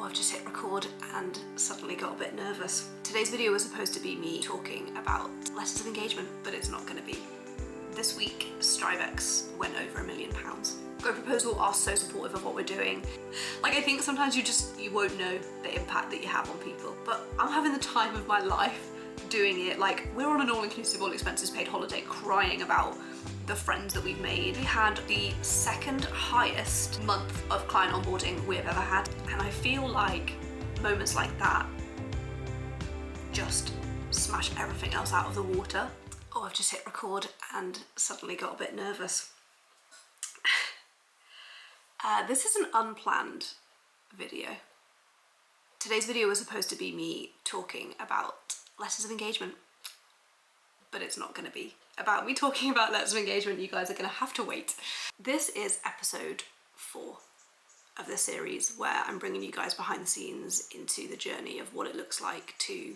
Oh, I've just hit record and suddenly got a bit nervous. Today's video was supposed to be me talking about letters of engagement, but it's not going to be. This week, strivex went over £1 million. GoProposal are so supportive of what we're doing. Like, I think sometimes you won't know the impact that you have on people, but I'm having the time of my life doing it. Like, we're on an all-inclusive, all expenses paid holiday crying about the friends that we've made. We had the second highest month of client onboarding we've ever had, and I feel like moments like that just smash everything else out of the water. Oh, I've just hit record and suddenly got a bit nervous. This is an unplanned video. Today's video was supposed to be me talking about letters of engagement, but it's not going to be about me talking about letters of engagement. You guys are going to have to wait. This is episode 4 of the series where I'm bringing you guys behind the scenes into the journey of what it looks like to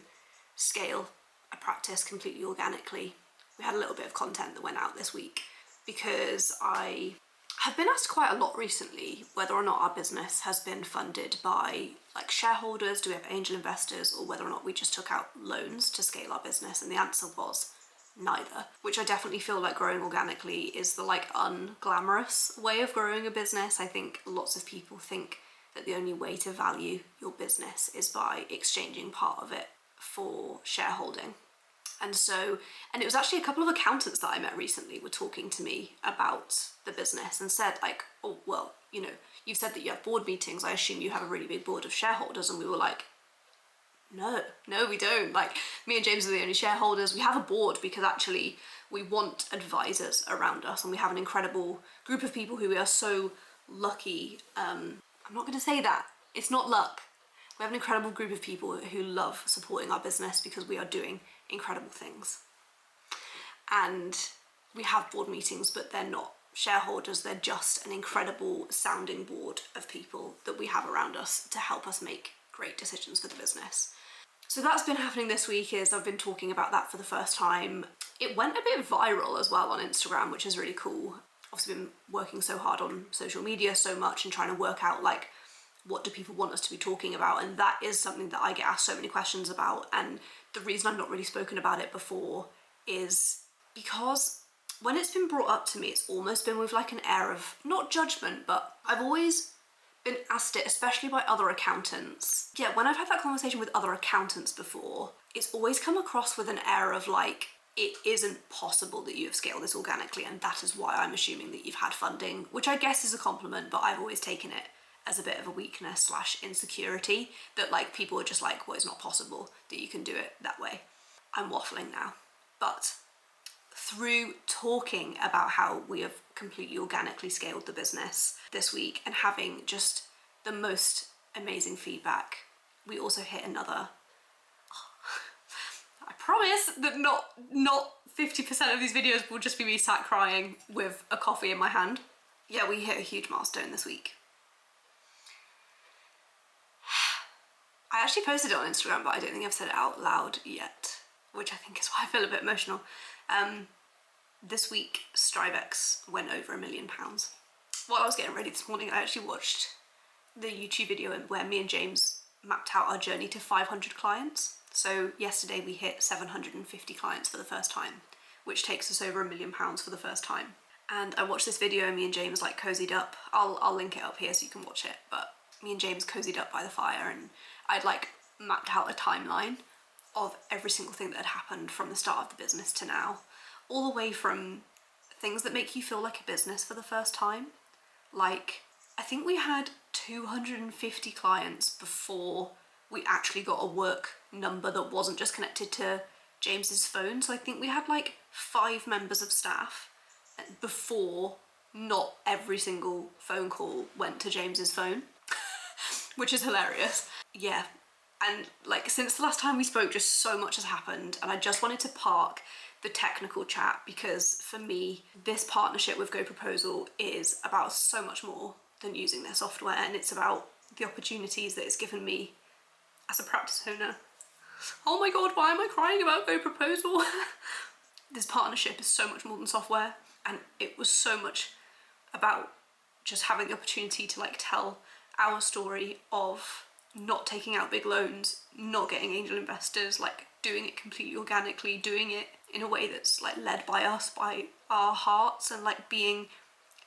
scale a practice completely organically. We had a little bit of content that went out this week because I have been asked quite a lot recently whether or not our business has been funded by like shareholders, do we have angel investors, or whether or not we just took out loans to scale our business, and the answer was neither, which I definitely feel like growing organically is the like unglamorous way of growing a business. I think lots of people think that the only way to value your business is by exchanging part of it for shareholding. And it was actually a couple of accountants that I met recently were talking to me about the business and said like, oh, well, you know, you've said that you have board meetings. I assume you have a really big board of shareholders. And we were like, no, we don't. Like, me and James are the only shareholders. We have a board because actually we want advisors around us, and we have an incredible group of people who we are so lucky. I'm not going to say that. It's not luck. We have an incredible group of people who love supporting our business because we are doing incredible things. And we have board meetings, but they're not shareholders. They're just an incredible sounding board of people that we have around us to help us make great decisions for the business. So that's been happening this week. Is I've been talking about that for the first time. It went a bit viral as well on Instagram, which is really cool. Obviously been working so hard on social media so much and trying to work out like, what do people want us to be talking about? And that is something that I get asked so many questions about. And the reason I've not really spoken about it before is because when it's been brought up to me, it's almost been with like an air of, not judgment, but I've always been asked it, especially by other accountants. Yeah, when I've had that conversation with other accountants before, it's always come across with an air of like, it isn't possible that you have scaled this organically, and that is why I'm assuming that you've had funding, which I guess is a compliment, but I've always taken it as a bit of a weakness / insecurity, that like people are just like, well, it's not possible that you can do it that way. I'm waffling now. But through talking about how we have completely organically scaled the business this week and having just the most amazing feedback, we also hit another, I promise that not 50% of these videos will just be me sat crying with a coffee in my hand. Yeah, we hit a huge milestone this week. I actually posted it on Instagram, but I don't think I've said it out loud yet, which I think is why I feel a bit emotional. This week, strivex went over £1 million. While I was getting ready this morning, I actually watched the YouTube video where me and James mapped out our journey to 500 clients. So yesterday we hit 750 clients for the first time, which takes us over £1 million for the first time. And I watched this video and me and James like cozied up. I'll link it up here so you can watch it, but me and James cozied up by the fire, and I'd like mapped out a timeline of every single thing that had happened from the start of the business to now, all the way from things that make you feel like a business for the first time. Like, I think we had 250 clients before we actually got a work number that wasn't just connected to James's phone. So I think we had like 5 members of staff before not every single phone call went to James's phone. Which is hilarious. Yeah, and like since the last time we spoke, just so much has happened, and I just wanted to park the technical chat because for me, this partnership with GoProposal is about so much more than using their software, and it's about the opportunities that it's given me as a practice owner. Oh my god, why am I crying about GoProposal? This partnership is so much more than software, and it was so much about just having the opportunity to like tell our story of not taking out big loans, not getting angel investors, like doing it completely organically, doing it in a way that's like led by us, by our hearts, and like being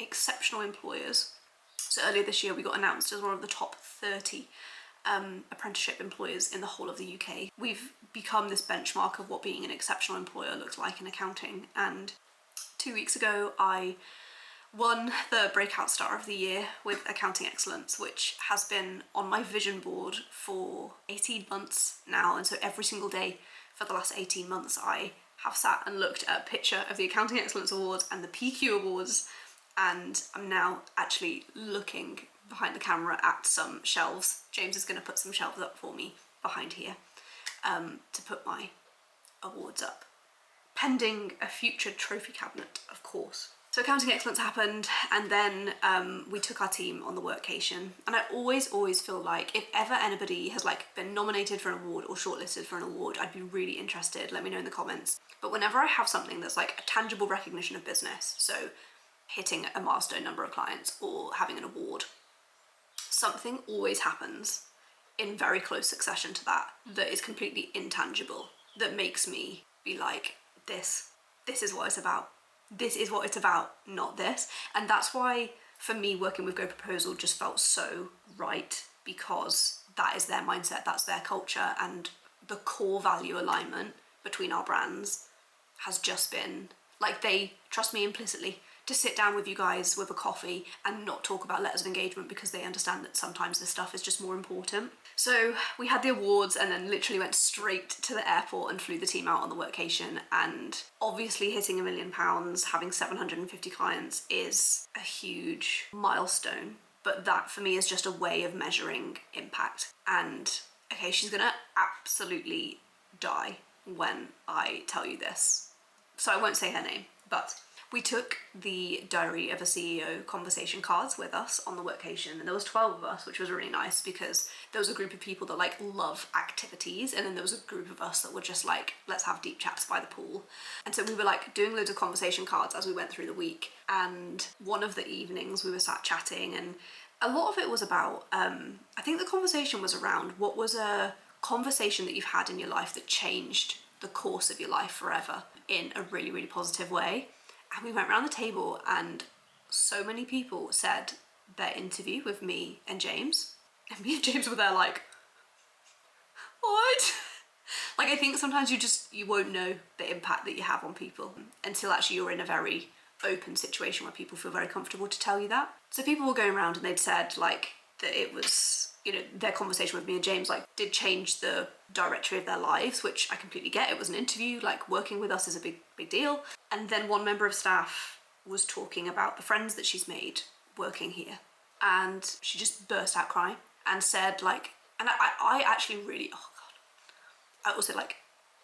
exceptional employers. So earlier this year we got announced as one of the top 30 apprenticeship employers in the whole of the UK. We've become this benchmark of what being an exceptional employer looks like in accounting, and 2 weeks ago I won the Breakout Star of the Year with Accounting Excellence, which has been on my vision board for 18 months now, and so every single day for the last 18 months I have sat and looked at a picture of the Accounting Excellence Awards and the PQ Awards, and I'm now actually looking behind the camera at some shelves. James is going to put some shelves up for me behind here to put my awards up, pending a future trophy cabinet, of course. So Accounting Excellence happened, and then we took our team on the workcation, and I always feel like if ever anybody has like been nominated for an award or shortlisted for an award, I'd be really interested. Let me know in the comments. But whenever I have something that's like a tangible recognition of business, so hitting a milestone number of clients or having an award, something always happens in very close succession to that is completely intangible, that makes me be like, this is what it's about. This is what it's about, not this. And that's why for me working with GoProposal just felt so right, because that is their mindset, that's their culture, and the core value alignment between our brands has just been like, they trust me implicitly to sit down with you guys with a coffee and not talk about letters of engagement, because they understand that sometimes this stuff is just more important. So we had the awards and then literally went straight to the airport and flew the team out on the workation, and obviously hitting £1 million, having 750 clients is a huge milestone, but that for me is just a way of measuring impact. And okay, she's gonna absolutely die when I tell you this, so I won't say her name, but we took the Diary of a CEO conversation cards with us on the workation, and there was 12 of us, which was really nice because there was a group of people that like love activities, and then there was a group of us that were just like, let's have deep chats by the pool. And so we were like doing loads of conversation cards as we went through the week, and one of the evenings we were sat chatting, and a lot of it was about, I think the conversation was around what was a conversation that you've had in your life that changed the course of your life forever in a really, really positive way. And we went around the table and so many people said their interview with me and James. And me and James were there like, what? Like, I think sometimes you won't know the impact that you have on people until actually you're in a very open situation where people feel very comfortable to tell you that. So people were going around and they'd said like that it was, you know, their conversation with me and James like did change the directory of their lives, which I completely get. It was an interview, like working with us is a big deal. And then one member of staff was talking about the friends that she's made working here, and she just burst out crying and said like, and I actually really, oh God, I also like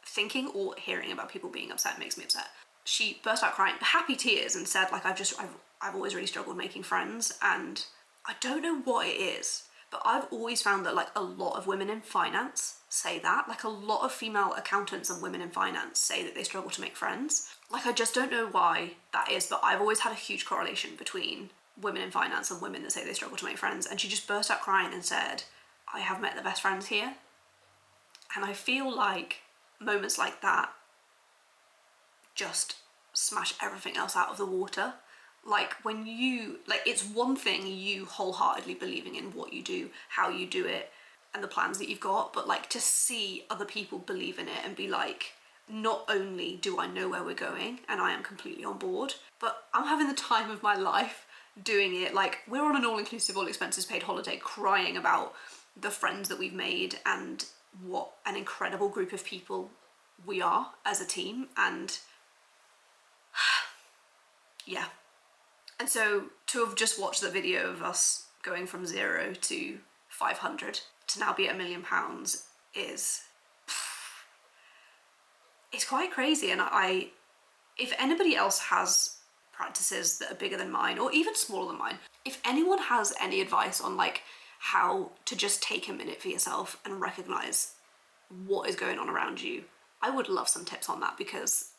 thinking or hearing about people being upset makes me upset. She burst out crying, happy tears, and said like, I've always really struggled making friends, and I don't know what it is, but I've always found that like a lot of women in finance say that, like a lot of female accountants and women in finance say that they struggle to make friends. Like, I just don't know why that is, but I've always had a huge correlation between women in finance and women that say they struggle to make friends. And she just burst out crying and said, I have met the best friends here. And I feel like moments like that just smash everything else out of the water. Like when you, like, it's one thing you wholeheartedly believing in what you do, how you do it, and the plans that you've got, but like to see other people believe in it and be like, not only do I know where we're going and I am completely on board, but I'm having the time of my life doing it. Like, we're on an all-inclusive, all expenses paid holiday crying about the friends that we've made and what an incredible group of people we are as a team. And yeah. And so to have just watched the video of us going from 0 to 500 to now be at £1 million is, it's quite crazy. And if anybody else has practices that are bigger than mine or even smaller than mine, if anyone has any advice on like how to just take a minute for yourself and recognize what is going on around you, I would love some tips on that, because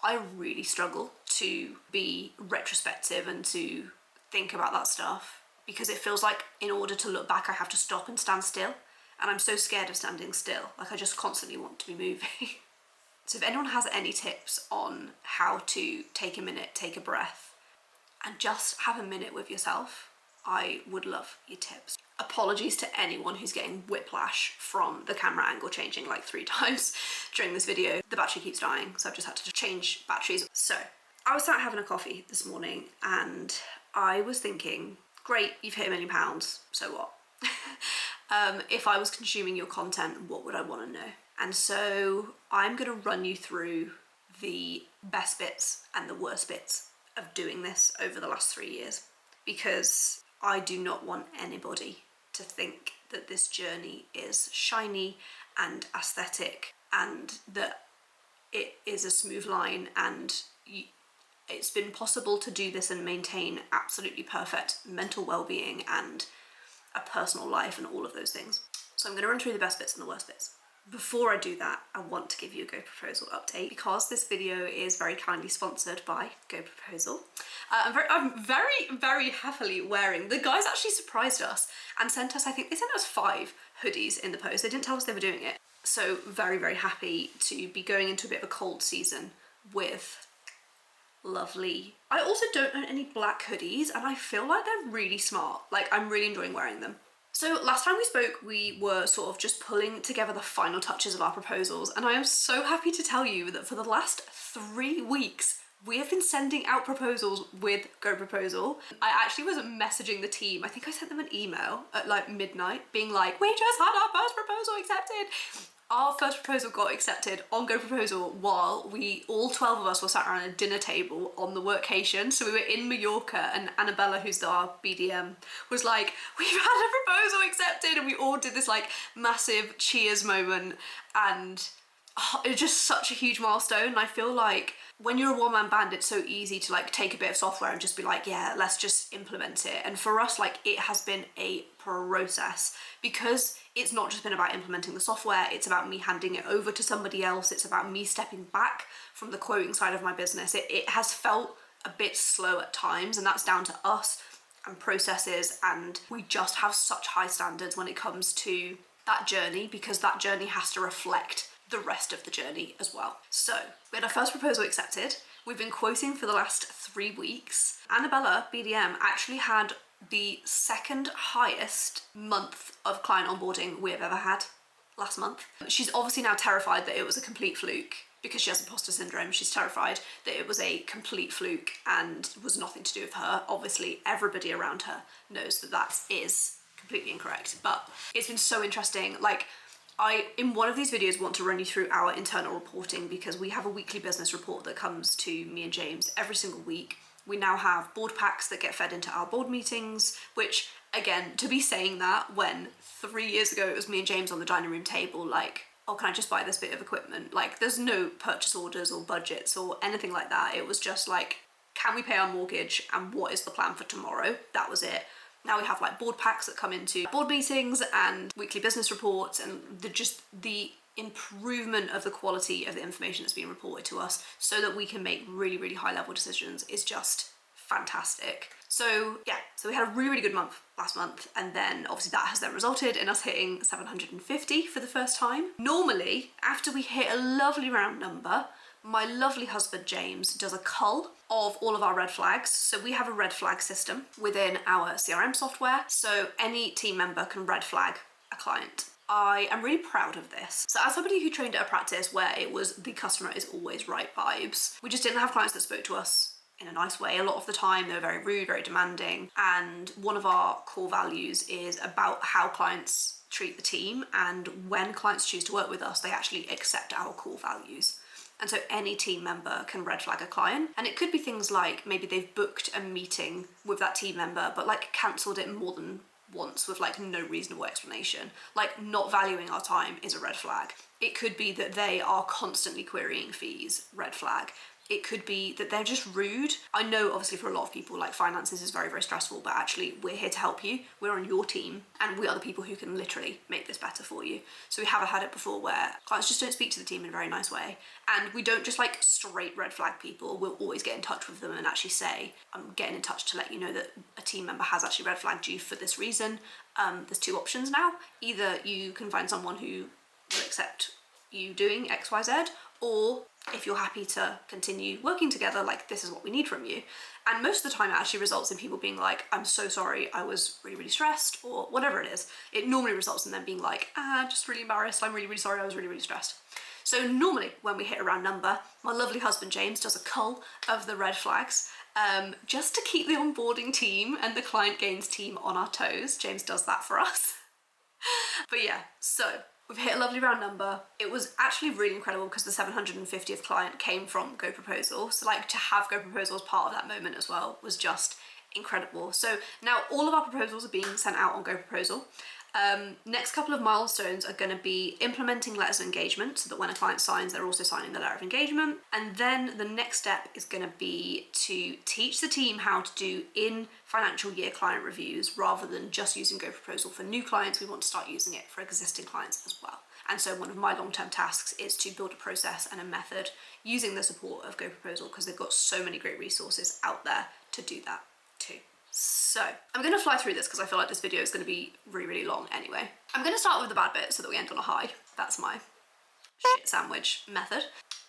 I really struggle to be retrospective and to think about that stuff, because it feels like in order to look back I have to stop and stand still and I'm so scared of standing still. Like, I just constantly want to be moving. So if anyone has any tips on how to take a minute, take a breath, and just have a minute with yourself, I would love your tips. Apologies to anyone who's getting whiplash from the camera angle changing like 3 times during this video. The battery keeps dying, so I've just had to change batteries. So I was sat having a coffee this morning and I was thinking, great, you've hit £1 million, so what? If I was consuming your content, what would I want to know? And so I'm going to run you through the best bits and the worst bits of doing this over the last 3 years, because I do not want anybody to think that this journey is shiny and aesthetic and that it is a smooth line and it's been possible to do this and maintain absolutely perfect mental well-being and a personal life and all of those things. So I'm going to run through the best bits and the worst bits. Before I do that, I want to give you a GoProposal update because this video is very kindly sponsored by GoProposal. I'm very happily wearing, the guys actually surprised us and sent us, I think they sent us 5 hoodies in the post. They didn't tell us they were doing it. So very happy to be going into a bit of a cold season with lovely. I also don't own any black hoodies and I feel like they're really smart. Like, I'm really enjoying wearing them. So last time we spoke, we were sort of just pulling together the final touches of our proposals, and I am so happy to tell you that for the last 3 weeks, we have been sending out proposals with GoProposal. I actually was messaging the team. I think I sent them an email at like midnight being like, we just had our first proposal accepted. Our first proposal got accepted on GoProposal while all 12 of us were sat around a dinner table on the workcation. So we were in Mallorca and Annabella, who's our BDM, was like, we've had a proposal accepted, and we all did this like massive cheers moment, and it was just such a huge milestone. And I feel like when you're a one-man band, it's so easy to like take a bit of software and just be like, yeah, let's just implement it. And for us, like, it has been a process because it's not just been about implementing the software, it's about me handing it over to somebody else, it's about me stepping back from the quoting side of my business. It has felt a bit slow at times, and that's down to us and processes, and we just have such high standards when it comes to that journey, because that journey has to reflect the rest of the journey as well. So we had our first proposal accepted. We've been quoting for the last 3 weeks. Annabella, BDM, actually had the 2nd highest month of client onboarding we have ever had last month. She's obviously now terrified that it was a complete fluke because she has imposter syndrome. She's terrified that it was a complete fluke and was nothing to do with her. Obviously, everybody around her knows that that is completely incorrect, but it's been so interesting. Like, I, in one of these videos, want to run you through our internal reporting because we have a weekly business report that comes to me and James every single week. We now have board packs that get fed into our board meetings, which, again, to be saying that when 3 years ago it was me and James on the dining room table, like, oh, can I just buy this bit of equipment? Like, there's no purchase orders or budgets or anything like that. It was just like, can we pay our mortgage and what is the plan for tomorrow? That was it. Now we have like board packs that come into board meetings and weekly business reports, and the improvement of the quality of the information that's being reported to us so that we can make really high level decisions is just fantastic. So yeah, so we had a really good month last month, and then obviously that has then resulted in us hitting 750 for the first time. Normally, after we hit a lovely round number, my lovely husband James does a cull of all of our red flags. So we have a red flag system within our CRM software, so any team member can red flag a client. I am really proud of this. So as somebody who trained at a practice where it was the customer is always right vibes, we just didn't have clients that spoke to us in a nice way. A lot of the time they were very rude, very demanding, and one of our core values is about how clients treat the team, and when clients choose to work with us, they actually accept our core values. And so any team member can red flag a client, and it could be things like maybe they've booked a meeting with that team member but like cancelled it more than once with like no reasonable explanation. Like, not valuing our time is a red flag. It could be that they are constantly querying fees, red flag. It could be that they're just rude. I know obviously for a lot of people like finances is very, very stressful, but actually we're here to help you. We're on your team and we are the people who can literally make this better for you. So we have had it before where clients just don't speak to the team in a very nice way. And we don't just like straight red flag people. We'll always get in touch with them and actually say, I'm getting in touch to let you know that a team member has actually red flagged you for this reason. There's two options now. Either you can find someone who will accept you doing X, Y, Z, or if you're happy to continue working together, like this is what we need from you. And most of the time it actually results in people being like, I'm so sorry, I was really, really stressed, or whatever it is. It normally results in them being like, just really embarrassed, I'm really, really sorry, I was really, really stressed. So normally when we hit a round number, my lovely husband James does a cull of the red flags, just to keep the onboarding team and the client gains team on our toes. James does that for us. But yeah, so we've hit a lovely round number. It was actually really incredible because the 750th client came from GoProposal. So like to have GoProposal as part of that moment as well was just incredible. So now all of our proposals are being sent out on GoProposal. Next couple of milestones are going to be implementing letters of engagement so that when a client signs, they're also signing the letter of engagement. And then the next step is going to be to teach the team how to do in financial year client reviews rather than just using GoProposal for new clients. We want to start using it for existing clients as well. And so one of my long-term tasks is to build a process and a method using the support of GoProposal because they've got so many great resources out there to do that too. So I'm going to fly through this because I feel like this video is going to be really, really long anyway. I'm going to start with the bad bit so that we end on a high. That's my shit sandwich method.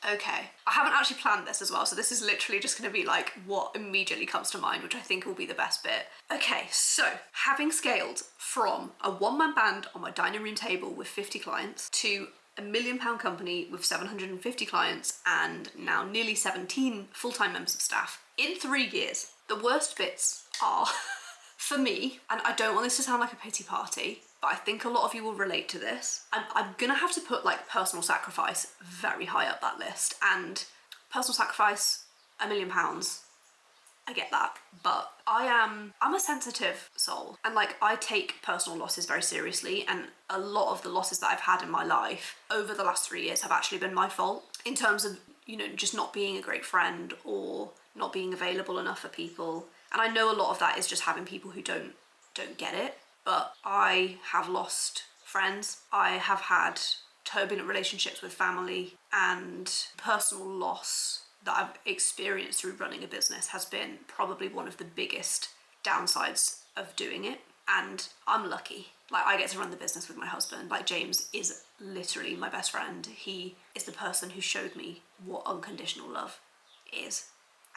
Okay, I haven't actually planned this as well, so this is literally just going to be like what immediately comes to mind, which I think will be the best bit. Okay, so having scaled from a one-man band on my dining room table with 50 clients to a £1 million company with 750 clients and now nearly 17 full-time members of staff in 3 years, the worst bits are, for me, and I don't want this to sound like a pity party, but I think a lot of you will relate to this. I'm gonna have to put like personal sacrifice very high up that list, and personal sacrifice, £1 million, I get that, but I'm a sensitive soul, and like I take personal losses very seriously, and a lot of the losses that I've had in my life over the last 3 years have actually been my fault in terms of, you know, just not being a great friend or not being available enough for people. And I know a lot of that is just having people who don't get it, but I have lost friends. I have had turbulent relationships with family, and personal loss that I've experienced through running a business has been probably one of the biggest downsides of doing it. And I'm lucky. Like, I get to run the business with my husband. Like, James is literally my best friend. He is the person who showed me what unconditional love is.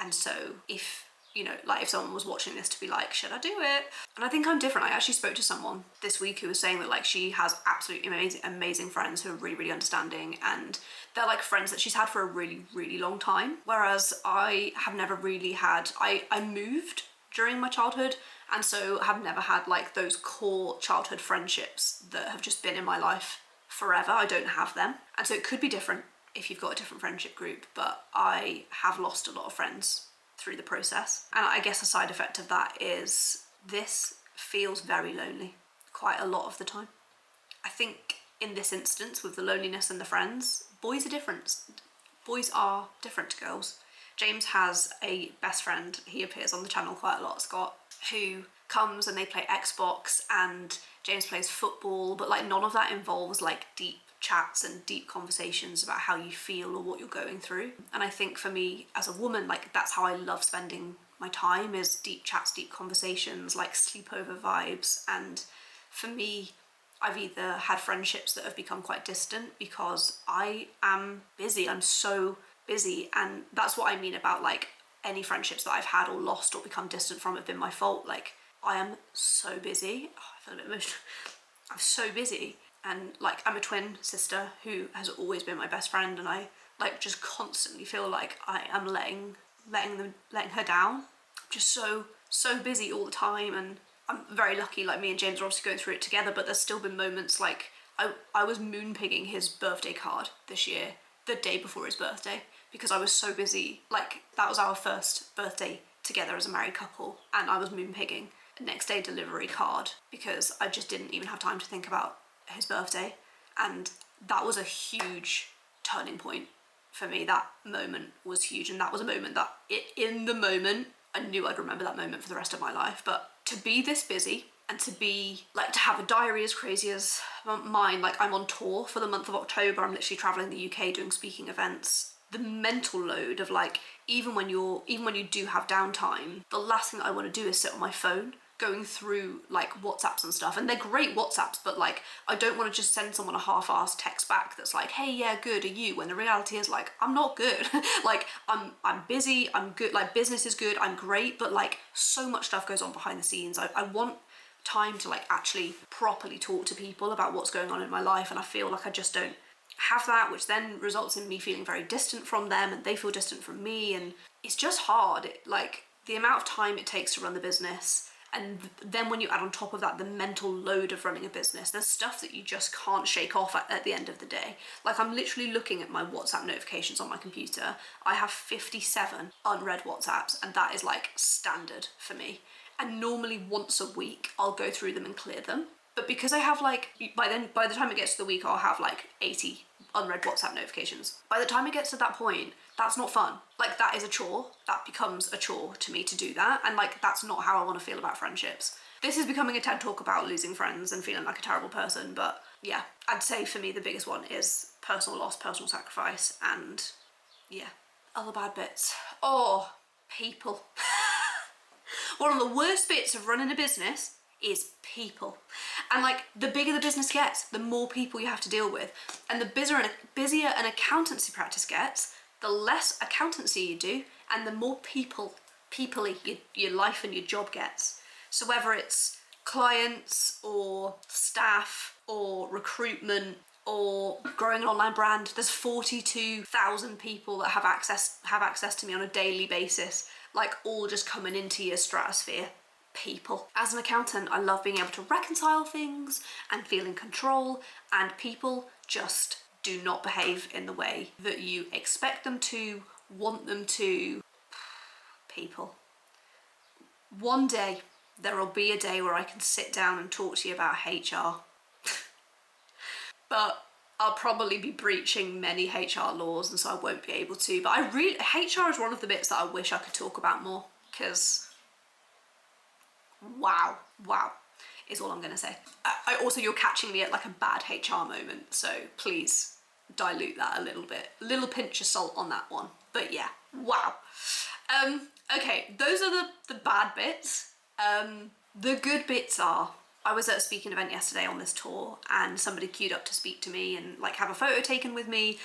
And so if, you know, like if someone was watching this to be like, should I do it? And I think I'm different. I actually spoke to someone this week who was saying that like she has absolutely amazing friends who are really, really understanding, and they're like friends that she's had for a really, really long time. Whereas I have never really had, I moved during my childhood, and so have never had like those core childhood friendships that have just been in my life forever. I don't have them. And so it could be different if you've got a different friendship group, but I have lost a lot of friends through the process. And I guess a side effect of that is this feels very lonely quite a lot of the time. I think in this instance with the loneliness and the friends, boys are different. Boys are different to girls. James has a best friend, he appears on the channel quite a lot, Scott, who comes and they play Xbox and James plays football, but like none of that involves like deep chats and deep conversations about how you feel or what you're going through. And I think for me as a woman, like that's how I love spending my time, is deep chats, deep conversations, like sleepover vibes. And for me, I've either had friendships that have become quite distant because I am busy. I'm so busy, and that's what I mean about like any friendships that I've had or lost or become distant from have been my fault. Like I am so busy. Oh, I feel a bit emotional. I'm so busy. And like I'm a twin sister who has always been my best friend, and I like just constantly feel like I am letting her down. Just so busy all the time, and I'm very lucky, like me and James are obviously going through it together, but there's still been moments like I was moonpigging his birthday card this year, the day before his birthday, because I was so busy. Like that was our first birthday together as a married couple, and I was moonpigging a next day delivery card because I just didn't even have time to think about his birthday. And that was a huge turning point for me, that moment was huge. And that was a moment that in the moment, I knew I'd remember that moment for the rest of my life. But to be this busy and to be like, to have a diary as crazy as mine, like I'm on tour for the month of October, I'm literally traveling the UK doing speaking events. The mental load of like, even when you do have downtime, the last thing I want to do is sit on my phone going through like WhatsApps and stuff. And they're great WhatsApps, but like, I don't want to just send someone a half-assed text back that's like, hey, yeah, good, are you? When the reality is like, I'm not good. Like, I'm busy, I'm good, like business is good, I'm great, but like so much stuff goes on behind the scenes. I want time to like actually properly talk to people about what's going on in my life, and I feel like I just don't have that, which then results in me feeling very distant from them and they feel distant from me, and it's just hard. Like the amount of time it takes to run the business, and then when you add on top of that the mental load of running a business, there's stuff that you just can't shake off at the end of the day. Like I'm literally looking at my WhatsApp notifications on my computer. I have 57 unread WhatsApps, and that is like standard for me. And normally once a week I'll go through them and clear them. But because I have like, by the time it gets to the week, I'll have like 80 unread WhatsApp notifications. By the time it gets to that point, that's not fun. Like that is a chore. That becomes a chore to me to do that. And like, that's not how I want to feel about friendships. This is becoming a TED talk about losing friends and feeling like a terrible person. But yeah, I'd say for me, the biggest one is personal loss, personal sacrifice, and yeah, other bad bits. Oh, people. One of the worst bits of running a business is people. And like the bigger the business gets, the more people you have to deal with. And the busier an accountancy practice gets, the less accountancy you do and the more people-y your life and your job gets. So whether it's clients or staff or recruitment or growing an online brand, there's 42,000 people that have access to me on a daily basis, like all just coming into your stratosphere. People. As an accountant, I love being able to reconcile things and feel in control, and people just do not behave in the way that you expect them to, want them to. People. One day, there will be a day where I can sit down and talk to you about HR. But I'll probably be breaching many HR laws, and so I won't be able to. But HR is one of the bits that I wish I could talk about more, because wow is all I'm gonna say. Also, you're catching me at like a bad HR moment, so please dilute that a little bit. A little pinch of salt on that one. But yeah, wow. Okay, those are the bad bits. The good bits are, I was at a speaking event yesterday on this tour, and somebody queued up to speak to me and like have a photo taken with me.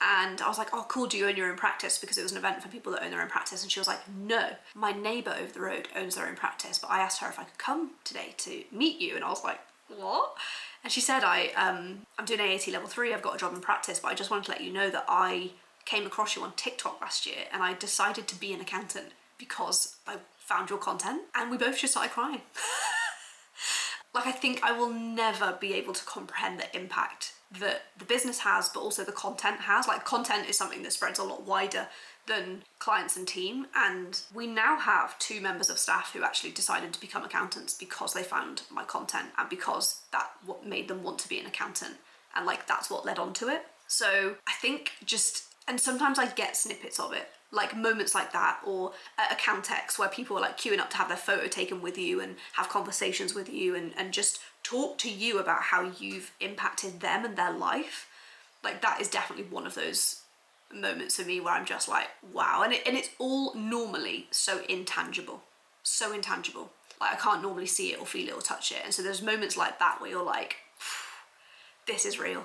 And I was like, oh cool, do you own your own practice? Because it was an event for people that own their own practice. And she was like, no, my neighbour over the road owns their own practice, but I asked her if I could come today to meet you. And I was like, what? And she said, I'm doing AAT level 3, I've got a job in practice, but I just wanted to let you know that I came across you on TikTok last year and I decided to be an accountant because I found your content. And we both just started crying. Like, I think I will never be able to comprehend the impact that the business has, but also the content has. Like, content is something that spreads a lot wider than clients and team. And we now have 2 members of staff who actually decided to become accountants because they found my content and because that what made them want to be an accountant. And like, that's what led on to it. So I think and sometimes I get snippets of it, like moments like that, or at Accountex where people are like queuing up to have their photo taken with you and have conversations with you and just talk to you about how you've impacted them and their life. Like, that is definitely one of those moments for me where I'm just like, wow. And it's all normally so intangible. Like, I can't normally see it or feel it or touch it. And so there's moments like that where you're like, this is real.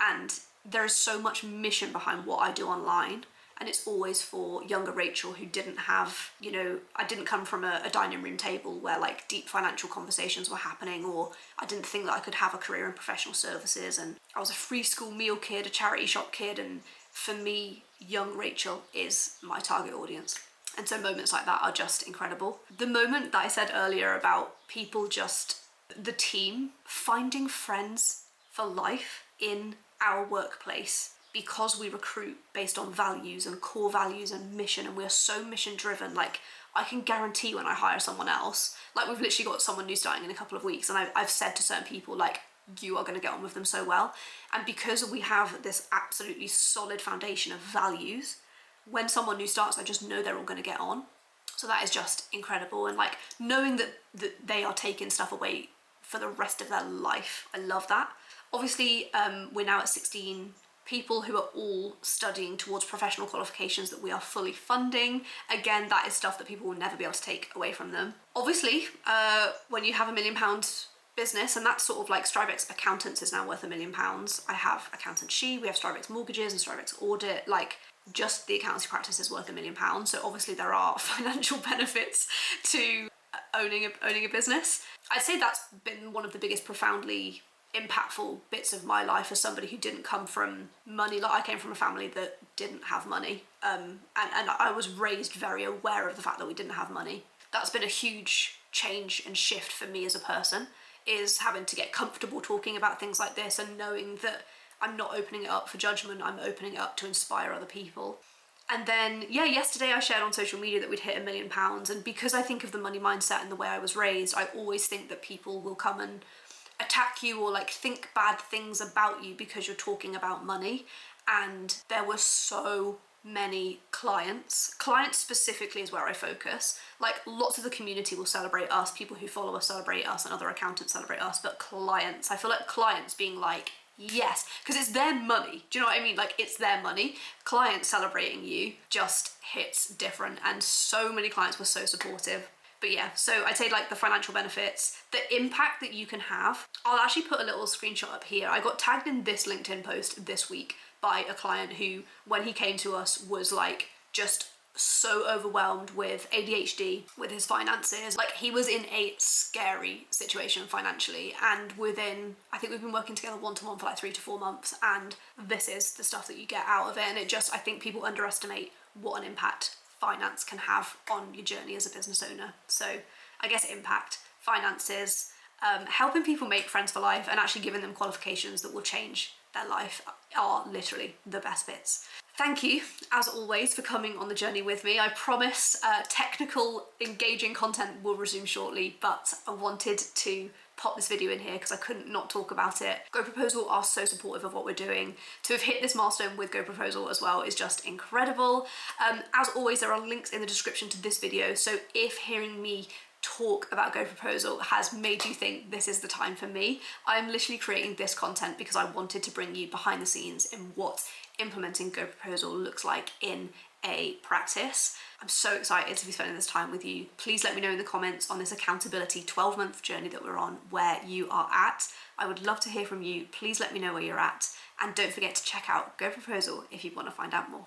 And there is so much mission behind what I do online. And it's always for younger Rachel who didn't have, I didn't come from a dining room table where like deep financial conversations were happening, or I didn't think that I could have a career in professional services. And I was a free school meal kid, a charity shop kid. And for me, young Rachel is my target audience. And so moments like that are just incredible. The moment that I said earlier about people the team, finding friends for life in our workplace, because we recruit based on values and core values and mission, and we're so mission driven. Like, I can guarantee when I hire someone else, like we've literally got someone new starting in a couple of weeks, and I've said to certain people, like, you are going to get on with them so well. And because we have this absolutely solid foundation of values, when someone new starts, I just know they're all going to get on. So that is just incredible. And like knowing that they are taking stuff away for the rest of their life, I love that. Obviously, we're now at 16 people who are all studying towards professional qualifications that we are fully funding. Again, that is stuff that people will never be able to take away from them. Obviously, when you have £1 million business, and that's sort of like strivex accountants is now worth £1 million. I have accountant we have strivex mortgages and strivex audit, like just the accountancy practice is worth £1 million. So obviously there are financial benefits to owning a business. I'd say that's been one of the biggest profoundly impactful bits of my life as somebody who didn't come from money. Like I came from a family that didn't have money, and I was raised very aware of the fact that we didn't have money. That's been a huge change and shift for me as a person, is having to get comfortable talking about things like this and knowing that I'm not opening it up for judgment, I'm opening it up to inspire other people. And then, yeah, yesterday I shared on social media that we'd hit £1 million, and because I think of the money mindset and the way I was raised, I always think that people will come and attack you or like think bad things about you because you're talking about money. And there were so many clients specifically is where I focus. Like lots of the community will celebrate us, people who follow us celebrate us, and other accountants celebrate us, but clients, I feel like clients being like, yes, because it's their money. Do you know what I mean? Like it's their money. Clients celebrating you just hits different, and so many clients were so supportive. But yeah, so I'd say like the financial benefits, the impact that you can have. I'll actually put a little screenshot up here. I got tagged in this LinkedIn post this week by a client who, when he came to us, was like just so overwhelmed with ADHD, with his finances. Like he was in a scary situation financially, and within, I think we've been working together one-to-one for like 3 to 4 months, and this is the stuff that you get out of it. And it just, I think people underestimate what an impact finance can have on your journey as a business owner. So I guess impact, finances, helping people make friends for life, and actually giving them qualifications that will change their life are literally the best bits. Thank you, as always, for coming on the journey with me. I promise technical, engaging content will resume shortly, but I wanted to pop this video in here because I couldn't not talk about it. GoProposal are so supportive of what we're doing. To have hit this milestone with GoProposal as well is just incredible. As always, there are links in the description to this video, so if hearing me talk about GoProposal has made you think this is the time for me, I'm literally creating this content because I wanted to bring you behind the scenes in what implementing GoProposal looks like in a practice. I'm so excited to be spending this time with you. Please let me know in the comments on this accountability 12-month journey that we're on where you are at. I would love to hear from you. Please let me know where you're at, and don't forget to check out GoProposal if you want to find out more.